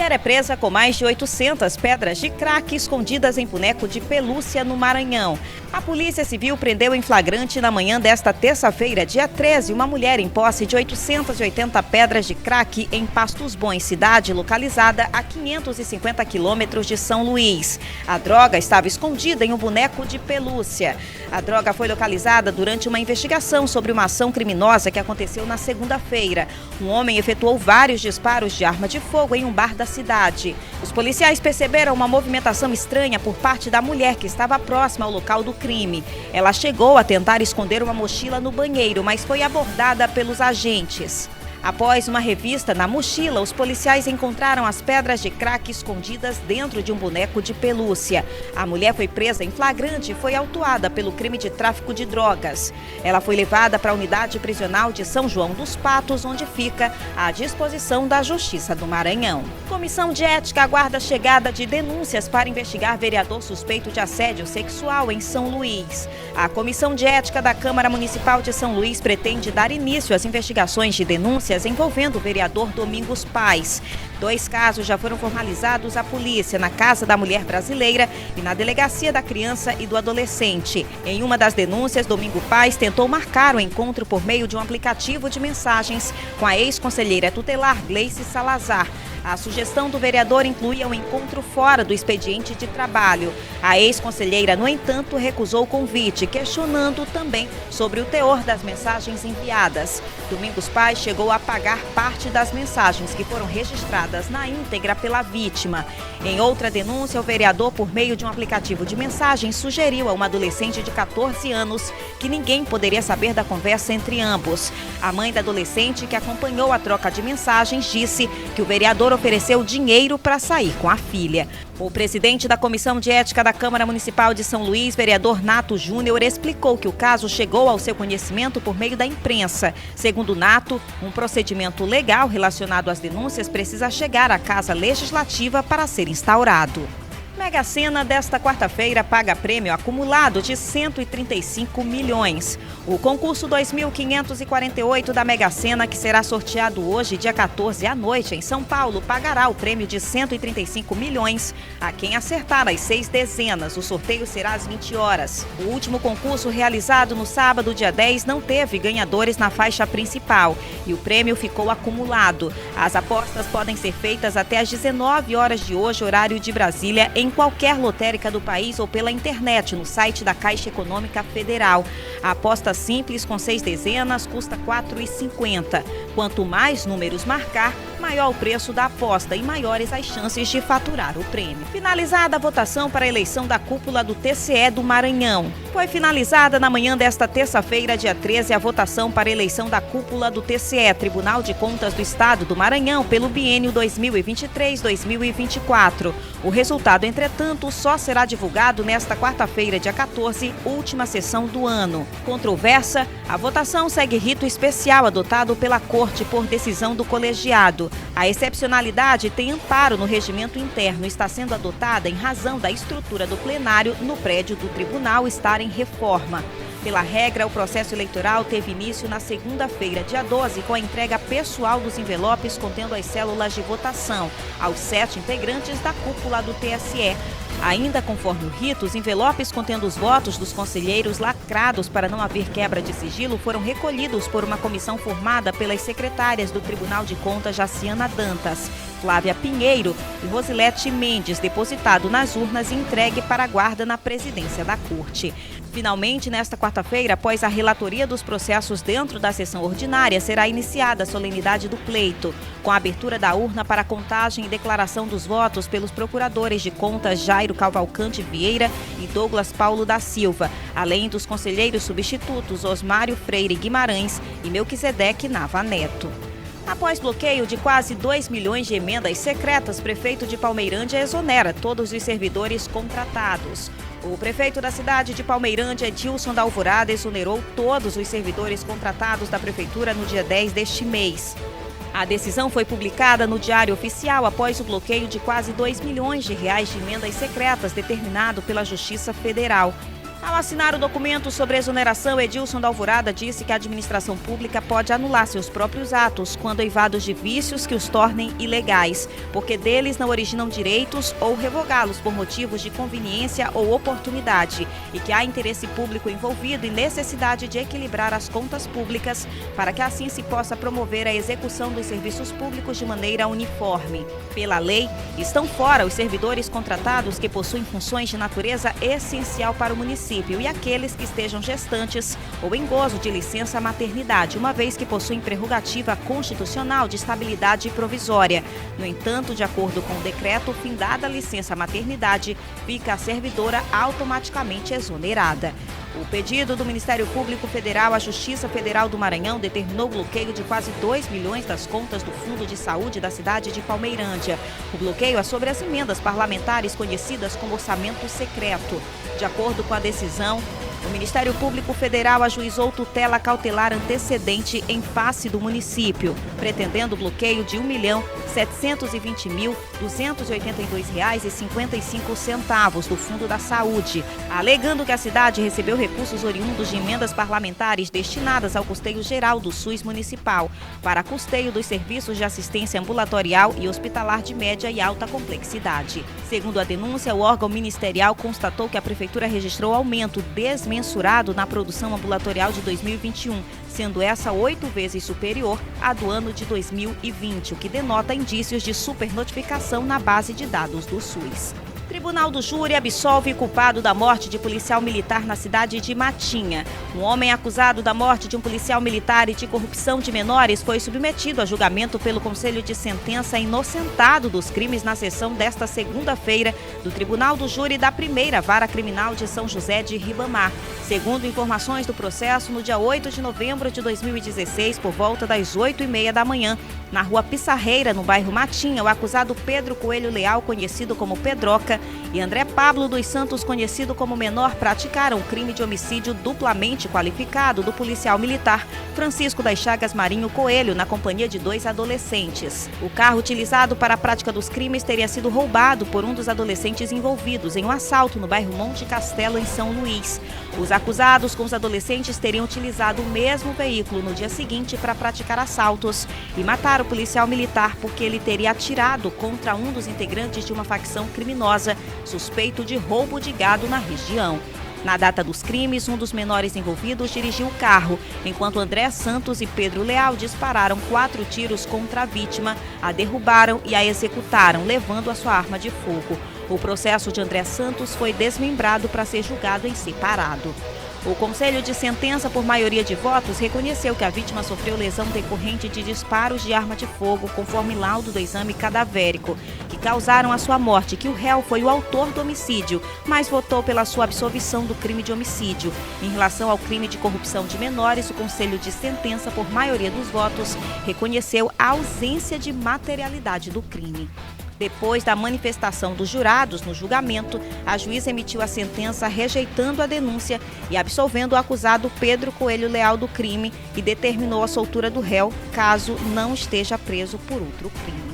Mulher é presa com mais de 800 pedras de crack escondidas em boneco de pelúcia no Maranhão. A Polícia Civil prendeu em flagrante na manhã desta terça-feira, dia 13, uma mulher em posse de 880 pedras de crack em Pastos Bons, cidade localizada a 550 quilômetros de São Luís. A droga estava escondida em um boneco de pelúcia. A droga foi localizada durante uma investigação sobre uma ação criminosa que aconteceu na segunda-feira. Um homem efetuou vários disparos de arma de fogo em um bar da cidade. Os policiais perceberam uma movimentação estranha por parte da mulher que estava próxima ao local do crime. Ela chegou a tentar esconder uma mochila no banheiro, mas foi abordada pelos agentes. Após uma revista na mochila, os policiais encontraram as pedras de crack escondidas dentro de um boneco de pelúcia. A mulher foi presa em flagrante e foi autuada pelo crime de tráfico de drogas. Ela foi levada para a unidade prisional de São João dos Patos, onde fica à disposição da Justiça do Maranhão. Comissão de Ética aguarda a chegada de denúncias para investigar vereador suspeito de assédio sexual em São Luís. A Comissão de Ética da Câmara Municipal de São Luís pretende dar início às investigações de denúncias envolvendo o vereador Domingos Paz. 2 casos já foram formalizados à polícia, na Casa da Mulher Brasileira e na Delegacia da Criança e do Adolescente. Em uma das denúncias, Domingos Paz tentou marcar o encontro por meio de um aplicativo de mensagens com a ex-conselheira tutelar Gleice Salazar. A sugestão do vereador incluía um encontro fora do expediente de trabalho. A ex-conselheira, no entanto, recusou o convite, questionando também sobre o teor das mensagens enviadas. Domingos Paz chegou a apagar parte das mensagens que foram registradas na íntegra pela vítima. Em outra denúncia, o vereador, por meio de um aplicativo de mensagens, sugeriu a uma adolescente de 14 anos que ninguém poderia saber da conversa entre ambos. A mãe da adolescente, que acompanhou a troca de mensagens, disse que o vereador ofereceu dinheiro para sair com a filha. O presidente da Comissão de Ética da Câmara Municipal de São Luís, vereador Nato Júnior, explicou que o caso chegou ao seu conhecimento por meio da imprensa. Segundo Nato, um procedimento legal relacionado às denúncias precisa chegar à Casa Legislativa para ser instaurado. Mega Sena desta quarta-feira paga prêmio acumulado de 135 milhões. O concurso 2548 da Mega Sena, que será sorteado hoje, dia 14 à noite, em São Paulo, pagará o prêmio de 135 milhões a quem acertar as 6 dezenas. O sorteio será às 20 horas. O último concurso, realizado no sábado, dia 10, não teve ganhadores na faixa principal e o prêmio ficou acumulado. As apostas podem ser feitas até às 19 horas de hoje, horário de Brasília, em qualquer lotérica do país ou pela internet, no site da Caixa Econômica Federal. A aposta simples com 6 dezenas custa R$ 4,50. Quanto mais números marcar, maior o preço da aposta e maiores as chances de faturar o prêmio. Finalizada a votação para a eleição da cúpula do TCE do Maranhão. Foi finalizada na manhã desta terça-feira, dia 13, a votação para a eleição da cúpula do TCE, Tribunal de Contas do Estado do Maranhão, pelo biênio 2023-2024. O resultado, entretanto, só será divulgado nesta quarta-feira, dia 14, última sessão do ano. Controversa, a votação segue rito especial adotado pela Corte por decisão do colegiado. A excepcionalidade tem amparo no regimento interno e está sendo adotada em razão da estrutura do plenário no prédio do tribunal estar em reforma. Pela regra, o processo eleitoral teve início na segunda-feira, dia 12, com a entrega pessoal dos envelopes contendo as células de votação aos 7 integrantes da cúpula do TSE. Ainda conforme o rito, os envelopes contendo os votos dos conselheiros lacrados para não haver quebra de sigilo foram recolhidos por uma comissão formada pelas secretárias do Tribunal de Contas, Jaciana Dantas, Flávia Pinheiro e Rosilete Mendes, depositado nas urnas e entregue para a guarda na presidência da Corte. Finalmente, nesta quarta-feira, após a relatoria dos processos dentro da sessão ordinária, será iniciada a solenidade do pleito, com a abertura da urna para contagem e declaração dos votos pelos procuradores de contas Jairo Cavalcante Vieira e Douglas Paulo da Silva, além dos conselheiros substitutos Osmário Freire Guimarães e Melquisedeque Nava Neto. Após bloqueio de quase 2 milhões de emendas secretas, prefeito de Palmeirândia exonera todos os servidores contratados. O prefeito da cidade de Palmeirândia, Edilson da Alvorada, exonerou todos os servidores contratados da prefeitura no dia 10 deste mês. A decisão foi publicada no Diário Oficial após o bloqueio de quase 2 milhões de reais de emendas secretas determinado pela Justiça Federal. Ao assinar o documento sobre exoneração, Edilson da Alvorada disse que a administração pública pode anular seus próprios atos quando eivados de vícios que os tornem ilegais, porque deles não originam direitos, ou revogá-los por motivos de conveniência ou oportunidade, e que há interesse público envolvido e necessidade de equilibrar as contas públicas para que assim se possa promover a execução dos serviços públicos de maneira uniforme. Pela lei, estão fora os servidores contratados que possuem funções de natureza essencial para o município e aqueles que estejam gestantes ou em gozo de licença maternidade, uma vez que possuem prerrogativa constitucional de estabilidade provisória. No entanto, de acordo com o decreto, findada a licença maternidade, fica a servidora automaticamente exonerada. O pedido do Ministério Público Federal à Justiça Federal do Maranhão determinou o bloqueio de quase 2 milhões das contas do Fundo de Saúde da cidade de Palmeirândia. O bloqueio é sobre as emendas parlamentares conhecidas como orçamento secreto. De acordo com a decisão, o Ministério Público Federal ajuizou tutela cautelar antecedente em face do município, pretendendo o bloqueio de R$ 1.720.282,55 do Fundo da Saúde, alegando que a cidade recebeu recursos oriundos de emendas parlamentares destinadas ao custeio geral do SUS municipal, para custeio dos serviços de assistência ambulatorial e hospitalar de média e alta complexidade. Segundo a denúncia, o órgão ministerial constatou que a Prefeitura registrou aumento desmensurado na produção ambulatorial de 2021, sendo essa 8 vezes superior à do ano de 2020, o que denota indícios de supernotificação na base de dados do SUS. Tribunal do Júri absolve culpado da morte de policial militar na cidade de Matinha. Um homem acusado da morte de um policial militar e de corrupção de menores foi submetido a julgamento pelo Conselho de Sentença inocentado dos crimes na sessão desta segunda-feira do Tribunal do Júri da Primeira Vara Criminal de São José de Ribamar. Segundo informações do processo, no dia 8 de novembro de 2016, por volta das 8h30 da manhã, na rua Pissarreira, no bairro Matinha, o acusado Pedro Coelho Leal, conhecido como Pedroca, e André Pablo dos Santos, conhecido como Menor, praticaram o crime de homicídio duplamente qualificado do policial militar Francisco das Chagas Marinho Coelho, na companhia de 2 adolescentes. O carro utilizado para a prática dos crimes teria sido roubado por um dos adolescentes envolvidos em um assalto no bairro Monte Castelo, em São Luís. Os acusados com os adolescentes teriam utilizado o mesmo veículo no dia seguinte para praticar assaltos e matar o policial militar porque ele teria atirado contra um dos integrantes de uma facção criminosa suspeito de roubo de gado na região. Na data dos crimes, um dos menores envolvidos dirigiu o carro, enquanto André Santos e Pedro Leal dispararam 4 tiros contra a vítima, a derrubaram e a executaram, levando a sua arma de fogo. O processo de André Santos foi desmembrado para ser julgado em separado. O Conselho de Sentença, por maioria de votos, reconheceu que a vítima sofreu lesão decorrente de disparos de arma de fogo, conforme laudo do exame cadavérico, que causaram a sua morte, que o réu foi o autor do homicídio, mas votou pela sua absolvição do crime de homicídio. Em relação ao crime de corrupção de menores, o Conselho de Sentença, por maioria dos votos, reconheceu a ausência de materialidade do crime. Depois da manifestação dos jurados no julgamento, a juíza emitiu a sentença rejeitando a denúncia e absolvendo o acusado Pedro Coelho Leal do crime e determinou a soltura do réu caso não esteja preso por outro crime.